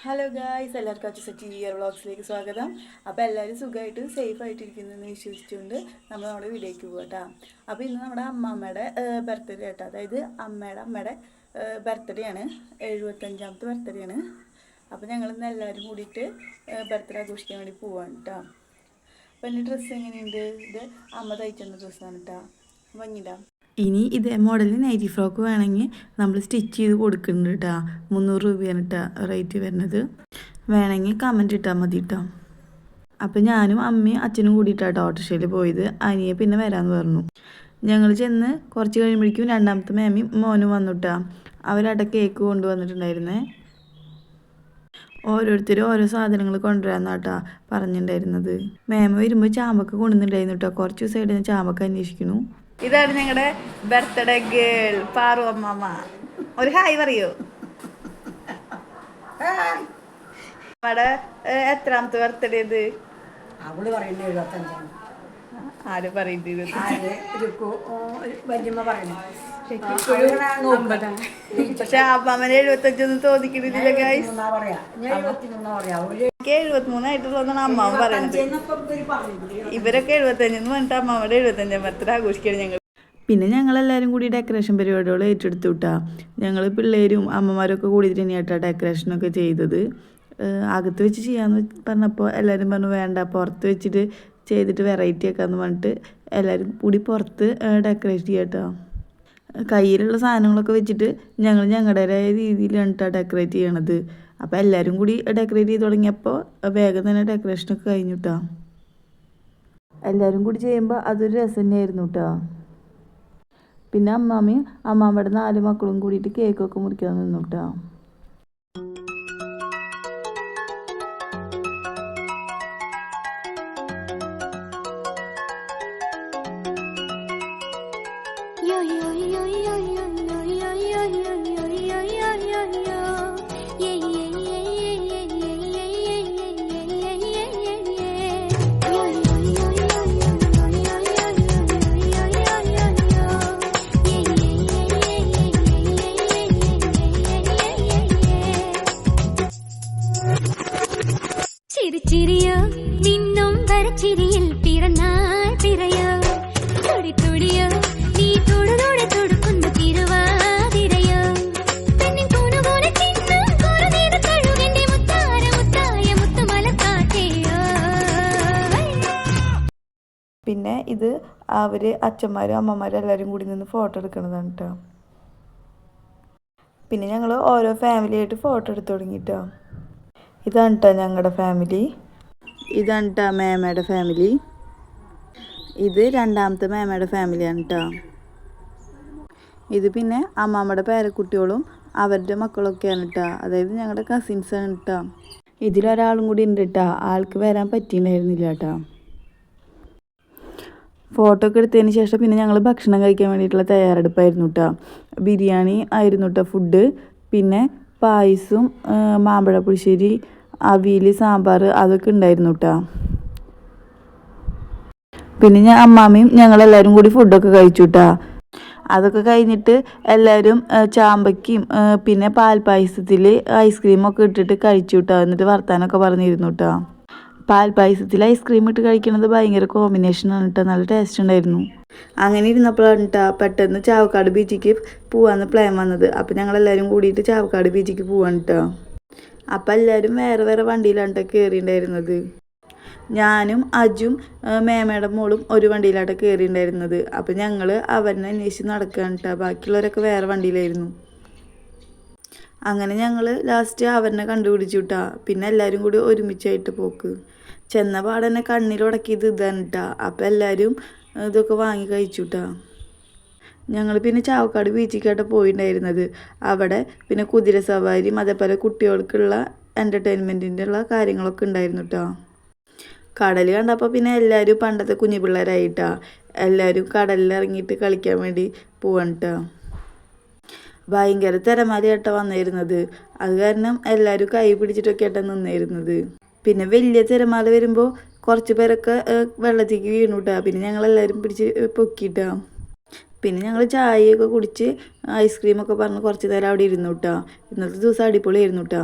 Hello guys, എല്ലാവർക്കും അച്ചുസെറ്റ് year വ്ളോഗ്സിലേക്ക് സ്വാഗതം. അപ്പോൾ എല്ലാവരും സുഖമായിട്ട് സേഫ് ആയിട്ടിരിക്കുന്നതെന്ന് വിശ്വസിച്ചുകൊണ്ട് നമ്മൾ നമ്മുടെ വീഡിയോയ്ക്ക് പോകാം കേട്ടോ. അപ്പോൾ ഇന്ന് നമ്മുടെ അമ്മമ്മയുടെ ബർത്ത്ഡേ കേട്ടോ, അതായത് അമ്മയുടെ ബർത്ത്ഡേ ആണ്, 75ാമത്തെ ബർത്ത്ഡേ ആണ്. അപ്പോൾ ഞങ്ങളിന്ന് എല്ലാവരും കൂടിയിട്ട് ബർത്ത്ഡേ ആഘോഷിക്കാൻ വേണ്ടി പോവാണ് കേട്ടോ. അപ്പോൾ എൻ്റെ ഡ്രസ്സ് എങ്ങനെയുണ്ട്? ഇത് അമ്മ തയ്ച്ചെന്ന ഡ്രസ്സാണ് കേട്ടോ, ഭംഗിയിടാം. ഇനി ഇതേ മോഡലിൽ നൈറ്റി ഫ്രോക്ക് വേണമെങ്കിൽ നമ്മൾ സ്റ്റിച്ച് ചെയ്ത് കൊടുക്കുന്നുണ്ട് കേട്ടോ. 300 രൂപയാണ് കേട്ടോ റേറ്റ് വരുന്നത്. വേണമെങ്കിൽ കമൻറ്റ് ഇട്ടാൽ മതി കേട്ടോ. അപ്പം ഞാനും അമ്മയും അച്ഛനും കൂടിയിട്ടാണ് ഓട്ടോറിക്ഷയിൽ പോയത്. അനിയെ പിന്നെ വരാമെന്ന് പറഞ്ഞു. ഞങ്ങൾ ചെന്ന് കുറച്ച് കഴിയുമ്പോഴേക്കും രണ്ടാമത്തെ മേമയും മോനും വന്നു കേട്ടോ. അവരവിടെ കേക്ക് കൊണ്ടുവന്നിട്ടുണ്ടായിരുന്നേ. ഓരോരുത്തരും ഓരോ സാധനങ്ങൾ കൊണ്ടുവരാമെന്നാട്ടാ പറഞ്ഞിട്ടുണ്ടായിരുന്നത്. മേമ വരുമ്പോൾ ചാമ്പക്ക കൊണ്ടുവന്നിട്ടുണ്ടായിരുന്നു കേട്ടോ. കുറച്ച് ദിവസമായിട്ട് ഞാൻ ചാമ്പക്ക അന്വേഷിക്കുന്നു. ഇതാണ് ഞങ്ങളുടെ ബർത്ത്ഡേ ഗേൾ പാറു അമ്മമ്മ. ഒരു ഹായ് പറയൂ. നമ്മുടെ എത്രാമത്തെ ബർത്ത്ഡേ ഇത്? ആര് പറയുന്നത്? പക്ഷെ അമ്മമ്മനെ 75 തോന്നിക്കുന്നില്ല ഗൈസ്. 73 ആയിട്ടുള്ളതാണ് അമ്മാവൻ പറയുന്നത്. ഇവരൊക്കെ 75 പറഞ്ഞിട്ട് അമ്മാമ്മയുടെ 75ാം ബർത്ത്ഡേ ആഘോഷിക്കുകയാണ് ഞങ്ങൾ. പിന്നെ ഞങ്ങളെല്ലാവരും കൂടി ഡെക്കറേഷൻ പരിപാടികൾ ഏറ്റെടുത്തു വിട്ടാ. ഞങ്ങൾ പിള്ളേരും അമ്മമാരൊക്കെ കൂടിയിട്ട് തന്നെയായിട്ടാണ് ഡെക്കറേഷനൊക്കെ ചെയ്തത്. അകത്ത് വെച്ച് ചെയ്യാമെന്ന് പറഞ്ഞപ്പോൾ എല്ലാവരും പറഞ്ഞു വേണ്ട, പുറത്ത് വെച്ചിട്ട് ചെയ്തിട്ട് വെറൈറ്റി ആക്കാമെന്ന് പറഞ്ഞിട്ട് എല്ലാവരും കൂടി പുറത്ത് ഡെക്കറേറ്റ് ചെയ്യാം കേട്ടോ. കയ്യിലുള്ള സാധനങ്ങളൊക്കെ വെച്ചിട്ട് ഞങ്ങൾ ഞങ്ങളുടേതായ രീതിയിലാണ് കേട്ടോ ഡെക്കറേറ്റ് ചെയ്യണത്. അപ്പോൾ എല്ലാവരും കൂടി ഡെക്കറേറ്റ് ചെയ്ത് തുടങ്ങിയപ്പോൾ വേഗം തന്നെ ഡെക്കറേഷനൊക്കെ കഴിഞ്ഞു കേട്ടോ. എല്ലാവരും കൂടി ചെയ്യുമ്പോൾ അതൊരു രസം തന്നെയായിരുന്നു കേട്ടോ. പിന്നെ അമ്മാമ്മയും അമ്മാമ്മയുടെ 4 മക്കളും കൂടിയിട്ട് കേക്കൊക്കെ മുറിക്കാൻ നിന്നു കേട്ടോ. ചിരിയോ നിന്നും വരച്ചിരിയിൽ പിറന്നാൾ പിറയോ തുടി തുടിയോ നീ തൊടുതോടെ തൊടുക്കുന്ന തിരുവാതിരയോ പെണ്ണിൻ കൂനുപോലെ തിന്നും കുറുനീത കഴുകന്റെ മുത്താര മുത്തായ മുത്തുമലക്കാറ്റയോ. പിന്നെ ഇത് അവർ അച്ഛന്മാരും അമ്മമാരും എല്ലാവരും കൂടി നിന്ന് ഫോട്ടോ എടുക്കുന്നതാണ് കേട്ടോ. പിന്നെ ഞങ്ങൾ ഓരോ ഫാമിലിയായിട്ട് ഫോട്ടോ എടുത്ത് തുടങ്ങിട്ടോ. ഇതാണ് കേട്ടോ ഞങ്ങളുടെ ഫാമിലി. ഇതാണ് കേട്ടോ മേമയുടെ ഫാമിലി. ഇത് രണ്ടാമത്തെ മേമയുടെ ഫാമിലിയാണ് കേട്ടോ. ഇത് പിന്നെ അമ്മാമ്മയുടെ പേരക്കുട്ടികളും അവരുടെ മക്കളൊക്കെയാണ് കേട്ടോ, അതായത് ഞങ്ങളുടെ കസിൻസാണ് കേട്ടോ. ഇതിലൊരാളും കൂടി ഉണ്ട് കേട്ടോ, ആൾക്ക് വരാൻ പറ്റിയിട്ടുണ്ടായിരുന്നില്ല കേട്ടോ. ഫോട്ടോ ഒക്കെ എടുത്തതിന് ശേഷം പിന്നെ ഞങ്ങൾ ഭക്ഷണം കഴിക്കാൻ വേണ്ടിയിട്ടുള്ള തയ്യാറെടുപ്പായിരുന്നു കേട്ടോ. ബിരിയാണി ആയിരുന്നു കേട്ടോ ഫുഡ്. പിന്നെ പായസം, മാമ്പഴ പുളിശ്ശേരി, അവിയൽ, സാമ്പാർ അതൊക്കെ ഉണ്ടായിരുന്നു കേട്ടോ. പിന്നെ അമ്മാമ്മയും ഞങ്ങളെല്ലാവരും കൂടി ഫുഡൊക്കെ കഴിച്ചു കേട്ടോ. അതൊക്കെ കഴിഞ്ഞിട്ട് എല്ലാവരും ചാമ്പയ്ക്കും പിന്നെ പാൽപ്പായസത്തിൽ ഐസ്ക്രീമൊക്കെ ഇട്ടിട്ട് കഴിച്ചു കേട്ടോ. എന്നിട്ട് വർത്താനമൊക്കെ പറഞ്ഞിരുന്നു കേട്ടോ. പാൽപ്പായസത്തിൽ ഐസ്ക്രീം ഇട്ട് കഴിക്കുന്നത് ഭയങ്കര കോമ്പിനേഷനാണ് കേട്ടോ, നല്ല ടേസ്റ്റ് ഉണ്ടായിരുന്നു. അങ്ങനെ ഇരുന്നപ്പോഴാണ് കേട്ടോ പെട്ടെന്ന് ചാവക്കാട് ബീച്ചിലേക്ക് പോകാമെന്ന് പ്ലാൻ വന്നത്. അപ്പോൾ ഞങ്ങളെല്ലാവരും കൂടിയിട്ട് ചാവക്കാട് ബീച്ചിലേക്ക് പോവാണ് കേട്ടോ. അപ്പം എല്ലാവരും വേറെ വേറെ വണ്ടിയിലാണ് കേട്ടോ കയറിയിട്ടുണ്ടായിരുന്നത്. ഞാനും അജും മേമയുടെ മോളും ഒരു വണ്ടിയിലാണ് കയറിയിട്ടുണ്ടായിരുന്നത്. അപ്പം ഞങ്ങൾ അവനെ അന്വേഷിച്ച് നടക്കുകയാണ് കേട്ടോ. ബാക്കിയുള്ളവരൊക്കെ വേറെ വണ്ടിയിലായിരുന്നു. അങ്ങനെ ഞങ്ങൾ ലാസ്റ്റ് അവനെ കണ്ടുപിടിച്ചു കേട്ടോ. പിന്നെ എല്ലാവരും കൂടി ഒരുമിച്ചായിട്ട് പോക്ക്. ചെന്ന പാടന്നെ കണ്ണിലുടക്കിയത് ഇതാണ് കേട്ടോ. അപ്പം എല്ലാവരും ഇതൊക്കെ വാങ്ങി കഴിച്ചു കേട്ടോ. ഞങ്ങൾ പിന്നെ ചാവക്കാട് ബീച്ചിലേക്കായിട്ട് പോയിട്ടുണ്ടായിരുന്നത്. അവിടെ പിന്നെ കുതിര സവാരിയും അതേപോലെ കുട്ടികൾക്കുള്ള എൻ്റർടൈൻമെൻറ്റിൻ്റെ ഉള്ള കാര്യങ്ങളൊക്കെ ഉണ്ടായിരുന്നു കേട്ടോ. കടൽ കണ്ടപ്പോൾ പിന്നെ എല്ലാവരും പണ്ടത്തെ കുഞ്ഞു പിള്ളേരായിട്ടാ എല്ലാവരും കടലിൽ ഇറങ്ങിയിട്ട് കളിക്കാൻ വേണ്ടി പോവാണ് കേട്ടോ. ഭയങ്കര തിരമാലയായിട്ടാണ് വന്നിരുന്നത്. അത് കാരണം എല്ലാവരും കൈ പിടിച്ചിട്ടൊക്കെ ആയിട്ടാണ് നിന്നിരുന്നത്. പിന്നെ വലിയ തിരമാല വരുമ്പോൾ കുറച്ച് പേരൊക്കെ വെള്ളത്തേക്ക് വീണു കേട്ടോ. പിന്നെ ഞങ്ങളെല്ലാവരും പിടിച്ച് പൊക്കിയിട്ടാ. പിന്നെ ഞങ്ങൾ ചായയൊക്കെ കുടിച്ച് ഐസ്ക്രീമൊക്കെ പറഞ്ഞ് കുറച്ച് നേരം അവിടെ ഇരുന്നു കേട്ടോ. ഇന്നത്തെ ദിവസം അടിപൊളിയായിരുന്നു കേട്ടോ.